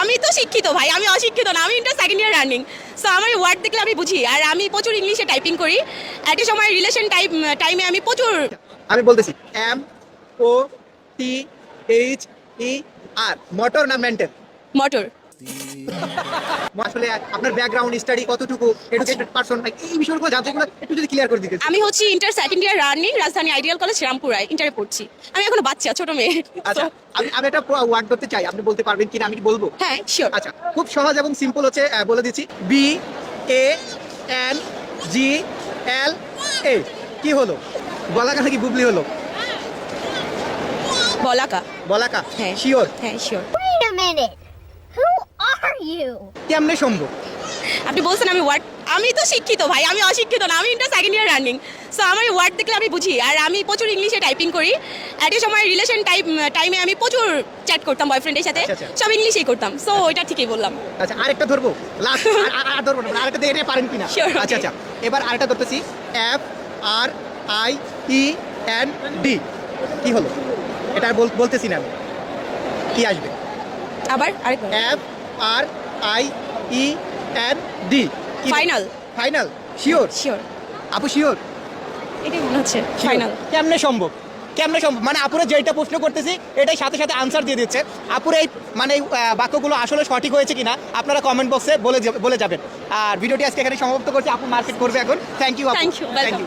আমি তো শিক্ষিত ভাই, আমি অশিক্ষিত না, আমি inter second year running. So আমার ওয়ার্ড দেখলে আমি বুঝি, আর আমি প্রচুর ইংলিশে টাইপিং করি। একটা সময় রিলেশন টাইমে আমি প্রচুর। আমি বলতেছি MOTHER, মোটর না মেন্টাল? মোটর। আসলে আপনার ব্যাকগ্রাউন্ড স্টাডি কতটুকু, এডুকেটেড পারসন, এই বিষয়গুলো জানতে গেলে একটু যদি ক্লিয়ার করে দিতে। আমি হচ্ছে ইন্টার সেকেন্ড ইয়ার রানিং, রাজধানী আইডিয়াল কলেজ রামপুরায় ইন্টারে পড়ছি। আমি এখনো বাচ্চা, ছোট মেয়ে। আচ্ছা, আমি একটা ওয়ার্ড করতে চাই, আপনি বলতে পারবেন কিনা আমি কি বলবো? হ্যাঁ, শিওর। আচ্ছা, খুব সহজ এবং সিম্পল হচ্ছে, বলে দিচ্ছি। BANGLA, কি হলো? বলাকা নাকি বুবলি হলো? বলাকা। বলাকা? হ্যাঁ শিওর? হ্যাঁ sure. Wait a minute. Who are you? কেমনে সম্ভব? আপনি বলছেন আমি ওয়ার্ড, আমি তো শিক্ষিত ভাই, আমি অশিক্ষিত না, আমি inter second year running. So আমার ওয়ার্ড দেখলে আমি বুঝি, আর আমি প্রচুর ইংলিশে টাইপিং করি। একটা সময় রিলেশন টাইমে আমি প্রচুর চ্যাট করতাম বয়ফ্রেন্ডের সাথে, আচ্ছা, আচ্ছা। সব ইংলিশেই করতাম। সো ওইটা ঠিকই বললাম। আচ্ছা, আরেকটা ধরবো, লাস্ট। আর ধরবো না, আরেকটা দেখে নিয়ে পারেন কিনা? Sure, okay. আচ্ছা আচ্ছা, এবার আরেকটা ধরতেছি। FRIEND, কি হলো? এটা আর বলতেছি না আমি, কি আসবে? আবার আরেকবার। FRIEND, final. Final? Sure? Sure, আপু শিওর? এটাই মনে হচ্ছে ফাইনাল। কেমনে সম্ভব? কেমনে সম্ভব মানে আপুরা যেটা প্রশ্ন করতেছি এটাই সাথে সাথে আনসার দিয়ে দিচ্ছে। আপুরা এই মানে এই বাক্যগুলো আসলে সঠিক হয়েছে কিনা আপনারা কমেন্ট বক্সে বলে যাবেন। আর ভিডিওটি আজকে এখানে সমাপ্ত করছি। আপু মার্কেট করবে এখন। থ্যাংক ইউ আপু। Thank you, welcome. Thank you.